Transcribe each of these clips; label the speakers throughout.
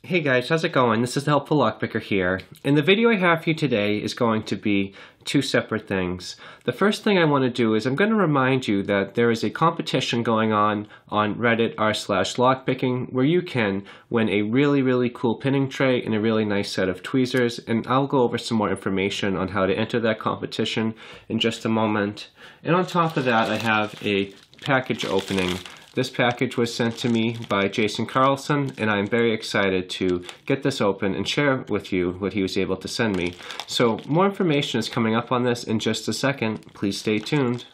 Speaker 1: Hey guys, how's it going? This is the Helpful Lockpicker here. And the video I have for you today is going to be two separate things. The first thing I want to do is I'm going to remind you that there is a competition going on Reddit r/lockpicking where you can win a really cool pinning tray and a really nice set of tweezers, and I'll go over some more information on how to enter that competition in just a moment. And on top of that, I have a package opening. This package was sent to me by Carlson, and I'm very excited to get this open and share with you what he was able to send me. So more information is coming up on this in just a second. Please stay tuned.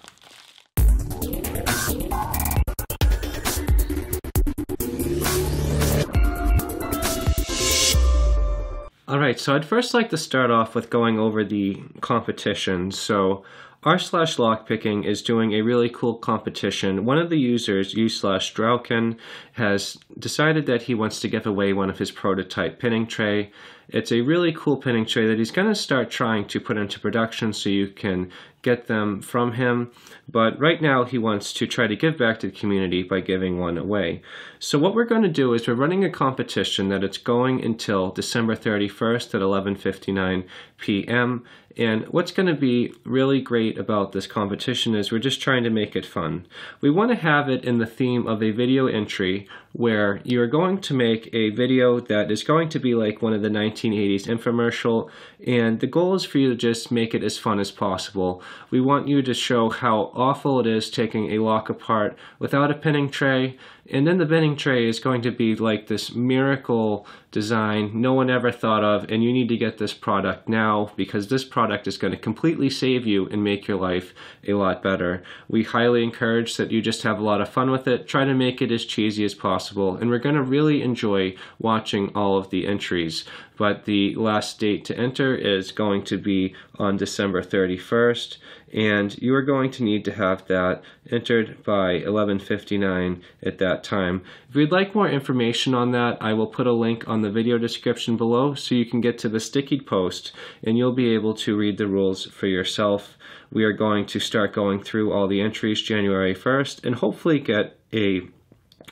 Speaker 1: Alright, so I'd first like to start off with going over the competition. So r/lockpicking is doing a really cool competition. One of the users, u/Draukan, has decided that he wants to give away one of his prototype pinning tray. It's a really cool pinning tray that he's going to start trying to put into production so you can get them from him. But right now he wants to try to give back to the community by giving one away. So what we're going to do is we're running a competition that it's going until December 31st at 11:59 p.m. And what's going to be really great about this competition is we're just trying to make it fun. We want to have it in the theme of a video entry where you're going to make a video that is going to be like one of the 1980s infomercial, and the goal is for you to just make it as fun as possible. We want you to show how awful it is taking a lock apart without a pinning tray, and then the pinning tray is going to be like this miracle design no one ever thought of, and you need to get this product now because this product is going to completely save you and make your life a lot better. We highly encourage that you just have a lot of fun with it. Try to make it as cheesy as possible, and we're going to really enjoy watching all of the entries. But the last date to enter is going to be on December 31st, and you are going to need to have that entered by 11:59 at that time. If you'd like more information on that, I will put a link on the video description below so you can get to the stickied post and you'll be able to read the rules for yourself. We are going to start going through all the entries January 1st and hopefully get a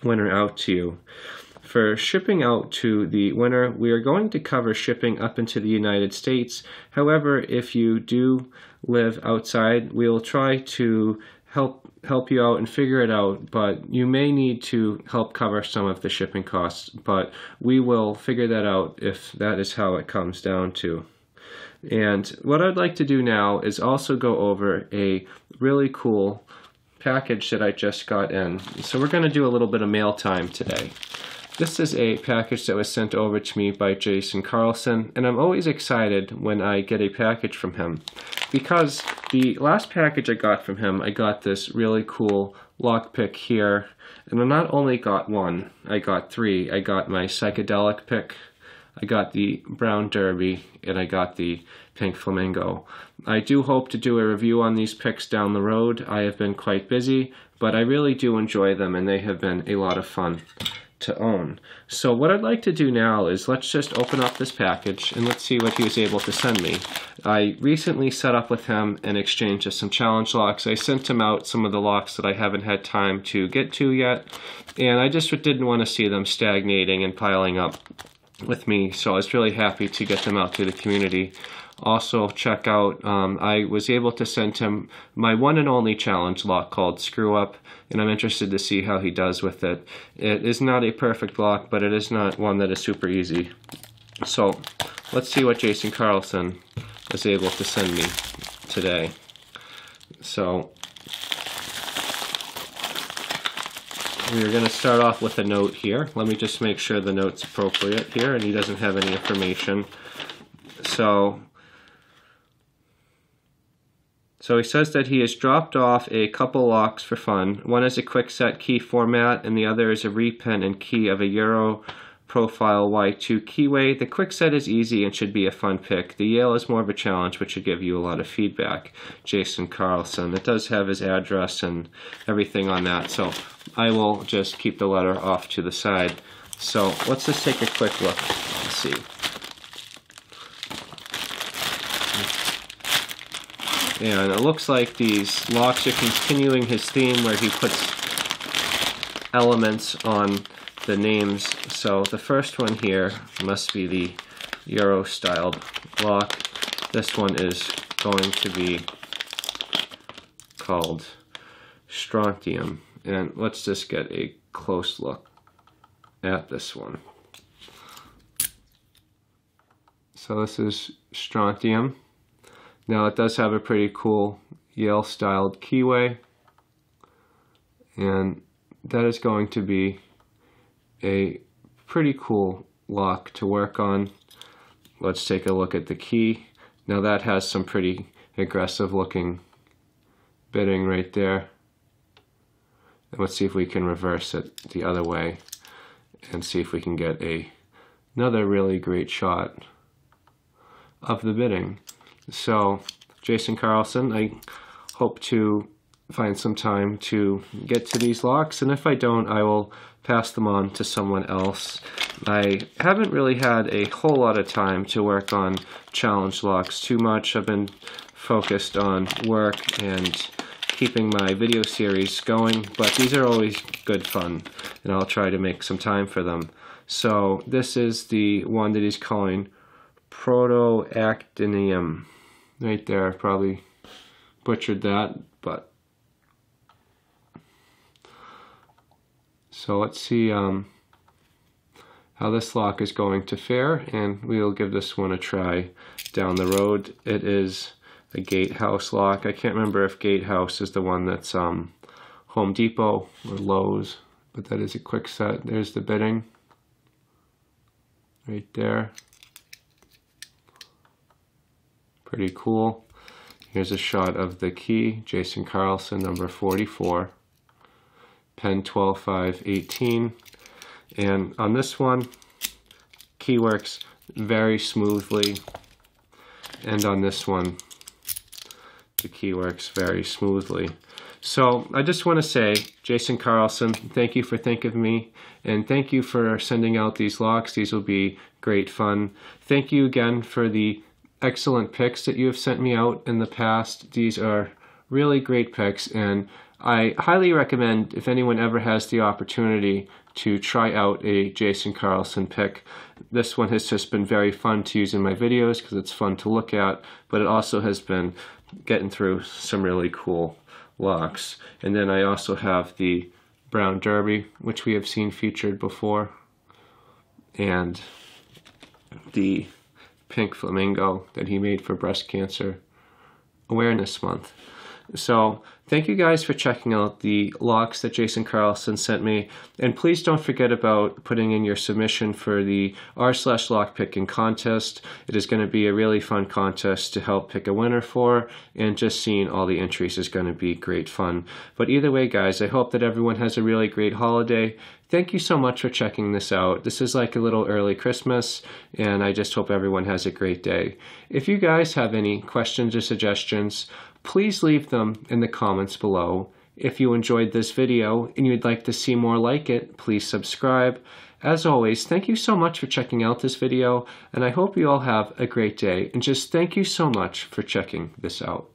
Speaker 1: winner out to you. For shipping out to the winner, we are going to cover shipping up into the United States. However, if you do live outside, we will try to help you out and figure it out, but you may need to help cover some of the shipping costs, but we will figure that out if that is how it comes down to. And what I'd like to do now is also go over a really cool package that I just got in. So we're going to do a little bit of mail time today. This is a package that was sent over to me by Carlson, and I'm always excited when I get a package from him because the last package I got from him, I got this really cool lockpick here, and I not only got one, I got three. I got my psychedelic pick, I got the brown derby, and I got the pink flamingo. I do hope to do a review on these picks down the road. I have been quite busy, but I really do enjoy them, and they have been a lot of fun to own. So what I'd like to do now is let's just open up this package and let's see what he was able to send me. I recently set up with him an exchange of some challenge locks. I sent him out some of the locks that I haven't had time to get to yet, and I just didn't want to see them stagnating and piling up with me, so I was really happy to get them out to the community. Also check out, I was able to send him my one and only challenge lock called Screw Up, and I'm interested to see how he does with it. It is not a perfect lock, but it is not one that is super easy. So let's see what Carlson was able to send me today. So we are going to start off with a note here. Let me just make sure the note's appropriate here and he doesn't have any information. So he says that he has dropped off a couple locks for fun. One is a quickset key format and the other is a repen and key of a Euro Profile Y2 keyway. The quickset is easy and should be a fun pick. The Yale is more of a challenge which should give you a lot of feedback. Carlson. It does have his address and everything on that, so I will just keep the letter off to the side. So let's just take a quick look and see. And it looks like these locks are continuing his theme where he puts elements on the names So the first one here must be the Euro styled lock. This one is going to be called strontium, and let's just get a close look at this one. So this is strontium. Now it does have a pretty cool Yale styled keyway, and that is going to be a pretty cool lock to work on. Let's take a look at the key. Now that has some pretty aggressive looking bitting right there. And let's see if we can reverse it the other way and see if we can get another really great shot of the bitting. So Jason Carlson, I hope to find some time to get to these locks, and if I don't, I will pass them on to someone else. I haven't really had a whole lot of time to work on challenge locks too much. I've been focused on work and keeping my video series going, but these are always good fun, and I'll try to make some time for them. So this is the one that he's calling protoactinium. Right there, I probably butchered that, but so let's see how this lock is going to fare, and we'll give this one a try down the road. It is a gatehouse lock. I can't remember if gatehouse is the one that's Home Depot or Lowe's, but that is a quick set. There's the bitting right there. Pretty cool. Here's a shot of the key, Jason Carlson, number 44, pen 12.5.18. And on this one, key works very smoothly. And on this one, the key works very smoothly. So I just want to say, Jason Carlson, thank you for thinking of me, and thank you for sending out these locks. These will be great fun. Thank you again for the excellent picks that you have sent me out in the past. These are really great picks, and I highly recommend, if anyone ever has the opportunity, to try out a Jason Carlson pick. This one has just been very fun to use in my videos because it's fun to look at, but it also has been getting through some really cool locks. And then I also have the Brown Derby, which we have seen featured before, and the Pink Flamingo that he made for Breast Cancer Awareness Month. So thank you guys for checking out the locks that Jason Carlson sent me, and please don't forget about putting in your submission for the r/lockpicking contest. It is going to be a really fun contest to help pick a winner for, and just seeing all the entries is going to be great fun. But either way, guys, I hope that everyone has a really great holiday. Thank you so much for checking this out. This is like a little early Christmas, and I just hope everyone has a great day. If you guys have any questions or suggestions, please leave them in the comments below. If you enjoyed this video and you'd like to see more like it, please subscribe. As always, thank you so much for checking out this video, and I hope you all have a great day. And just thank you so much for checking this out.